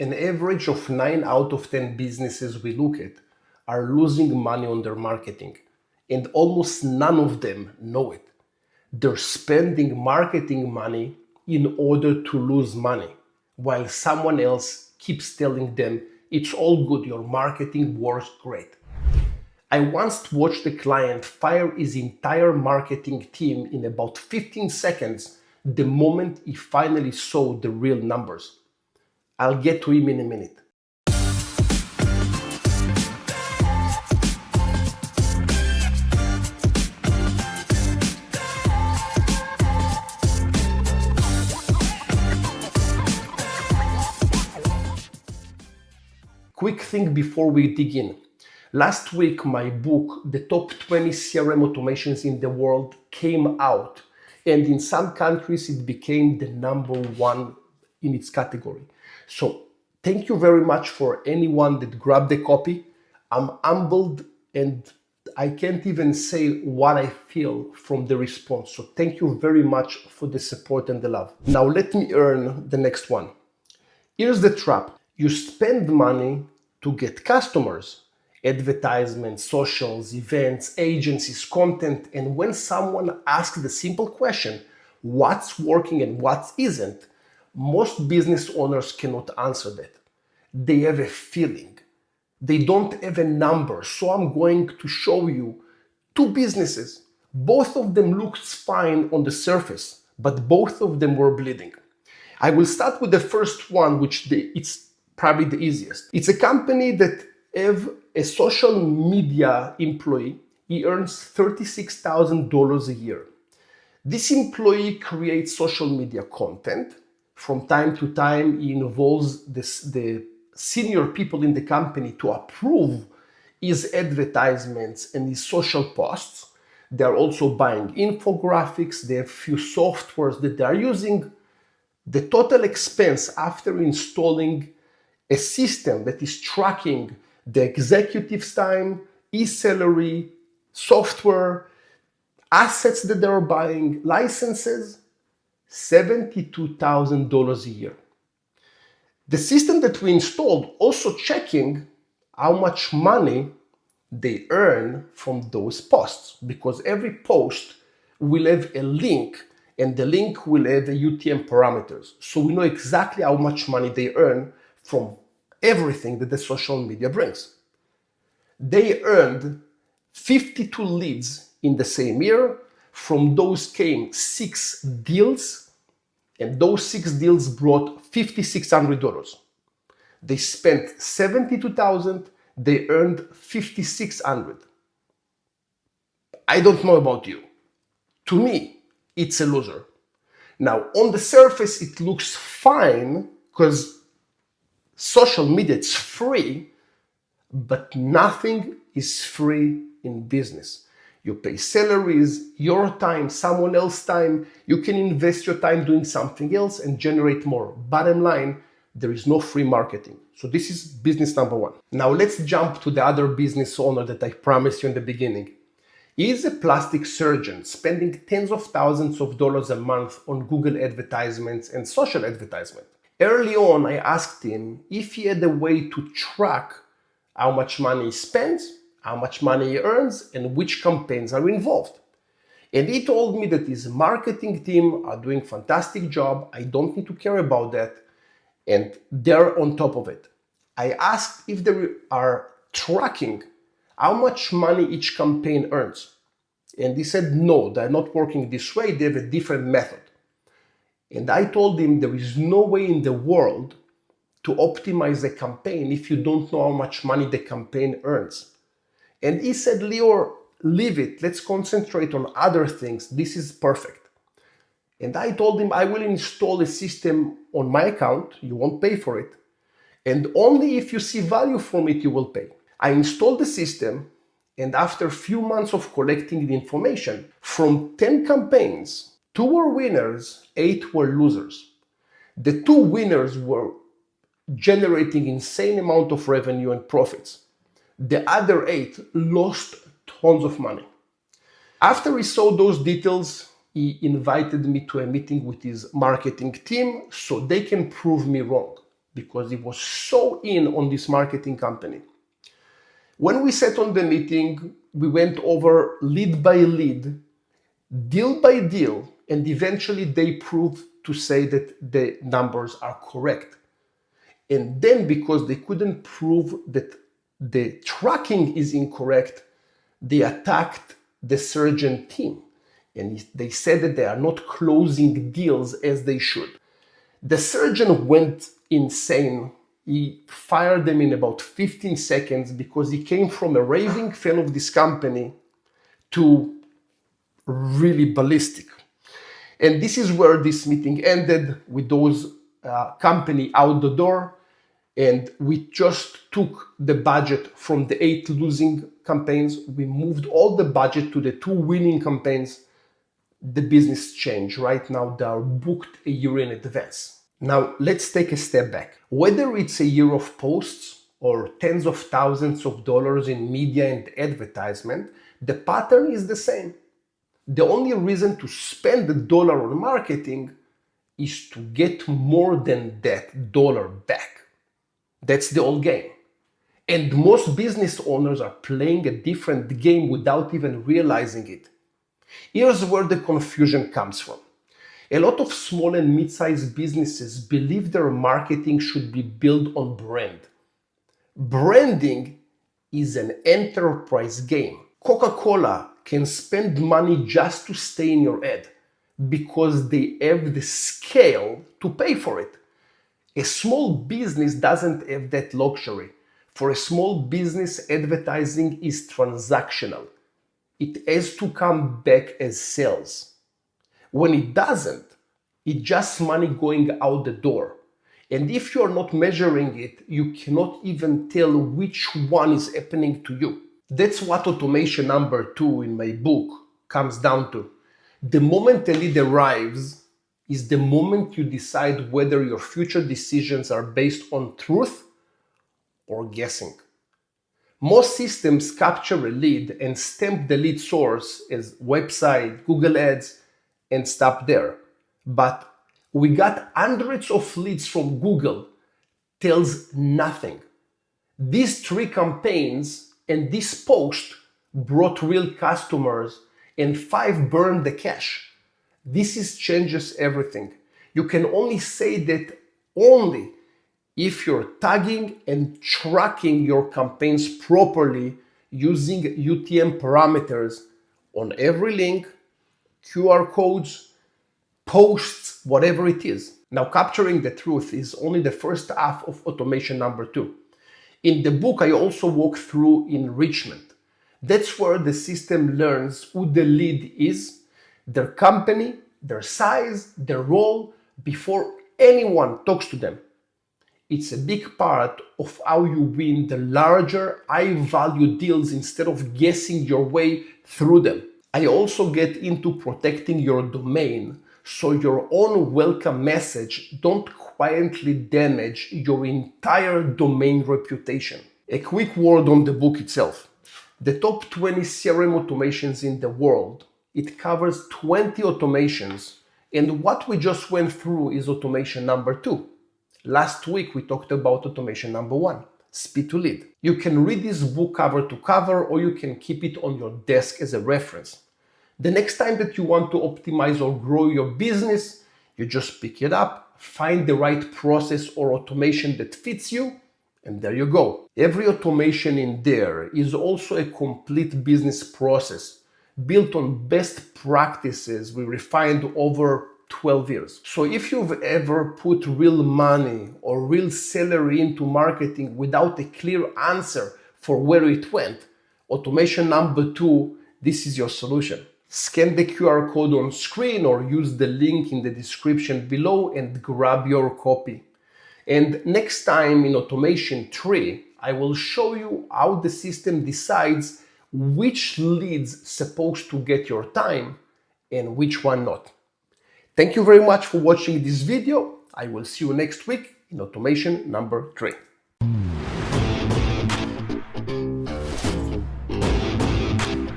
An average of 9 out of 10 businesses we look at are losing money on their marketing, and almost none of them know it. They're spending marketing money in order to lose money, while someone else keeps telling them it's all good, your marketing works great. I once watched a client fire his entire marketing team in about 15 seconds the moment he finally saw the real numbers. I'll get to him in a minute. Quick thing before we dig in. Last week, my book, The Top 20 CRM Automations in the World, came out. And in some countries, it became the #1 in its category. So thank you very much for anyone that grabbed a copy. I'm humbled and I can't even say what I feel from the response. So thank you very much for the support and the love. Now let me earn the next one. Here's the trap. You spend money to get customers, advertisements, socials, events, agencies, content, and when someone asks the simple question, what's working and what isn't, most business owners cannot answer that. They have a feeling. They don't have a number. So I'm going to show you two businesses. Both of them looked fine on the surface, but both of them were bleeding. I will start with the first one, it's probably the easiest. It's a company that have a social media employee. He earns $36,000 a year. This employee creates social media content. From time to time, he involves the senior people in the company to approve his advertisements and his social posts. They are also buying infographics. They have few softwares that they are using. The total expense after installing a system that is tracking the executive's time, his salary, software, assets that they're buying, licenses, $72,000 a year. The system that we installed also checking how much money they earn from those posts, because every post will have a link and the link will have a UTM parameters. So we know exactly how much money they earn from everything that the social media brings. They earned 52 leads in the same year. From those came 6 deals, and those 6 deals brought $5,600. They spent $72,000, they earned $5,600. I don't know about you. To me, it's a loser. Now, on the surface, it looks fine because social media is free, but nothing is free in business. You pay salaries, your time, someone else's time. You can invest your time doing something else and generate more. Bottom line, there is no free marketing. So this is business #1. Now let's jump to the other business owner that I promised you in the beginning. He is a plastic surgeon spending tens of thousands of dollars a month on Google advertisements and social advertisement. Early on, I asked him if he had a way to track how much money he spends, how much money he earns, and which campaigns are involved. And he told me that his marketing team are doing a fantastic job. I don't need to care about that. And they're on top of it. I asked if they are tracking how much money each campaign earns. And he said, no, they're not working this way. They have a different method. And I told him there is no way in the world to optimize a campaign if you don't know how much money the campaign earns. And he said, Lior, leave it. Let's concentrate on other things. This is perfect. And I told him I will install a system on my account. You won't pay for it. And only if you see value from it, you will pay. I installed the system, and after a few months of collecting the information, from 10 campaigns, 2 were winners, 8 were losers. The 2 winners were generating insane amount of revenue and profits. The other 8 lost tons of money. After he saw those details, he invited me to a meeting with his marketing team so they can prove me wrong. because he was so in on this marketing company. When we sat on the meeting, we went over lead by lead, deal by deal, and eventually they proved to say that the numbers are correct. And then because they couldn't prove that the tracking is incorrect, they attacked the surgeon team. And they said that they are not closing deals as they should. The surgeon went insane. He fired them in about 15 seconds because he came from a raving fan of this company to really ballistic. And this is where this meeting ended, with those company out the door. And we just took the budget from the 8 losing campaigns. We moved all the budget to the 2 winning campaigns. The business changed. Right now, they are booked a year in advance. Now, let's take a step back. Whether it's a year of posts or tens of thousands of dollars in media and advertisement, the pattern is the same. The only reason to spend the dollar on marketing is to get more than that dollar back. That's the old game. And most business owners are playing a different game without even realizing it. Here's where the confusion comes from. A lot of small and mid-sized businesses believe their marketing should be built on brand. Branding is an enterprise game. Coca-Cola can spend money just to stay in your ad because they have the scale to pay for it. A small business doesn't have that luxury. For a small business, advertising is transactional. It has to come back as sales. When it doesn't, it's just money going out the door. And if you're not measuring it, you cannot even tell which one is happening to you. That's what automation number 2 in my book comes down to. The moment a lead arrives is the moment you decide whether your future decisions are based on truth or guessing. Most systems capture a lead and stamp the lead source as website, Google Ads, and stop there. But we got hundreds of leads from Google, tells nothing. These 3 campaigns and this post brought real customers and 5 burned the cash. This changes everything. You can only say that only if you're tagging and tracking your campaigns properly using UTM parameters on every link, QR codes, posts, whatever it is. Now, capturing the truth is only the first half of automation number 2. In the book, I also walk through enrichment. That's where the system learns who the lead is, their company, their size, their role, before anyone talks to them. It's a big part of how you win the larger, high-value deals instead of guessing your way through them. I also get into protecting your domain so your own welcome message don't quietly damage your entire domain reputation. A quick word on the book itself. The top 20 CRM automations in the world. It covers 20 automations, and what we just went through is automation number 2. Last week we talked about automation number 1, speed to lead. You can read this book cover to cover, or you can keep it on your desk as a reference. The next time that you want to optimize or grow your business, you just pick it up, find the right process or automation that fits you, and there you go. Every automation in there is also a complete business process built on best practices we refined over 12 years. So if you've ever put real money or real salary into marketing without a clear answer for where it went, automation number 2, this is your solution. Scan the QR code on screen or use the link in the description below and grab your copy. And next time in automation 3, I will show you how the system decides which leads supposed to get your time and which one not. Thank you very much for watching this video. I will see you next week in automation number 3.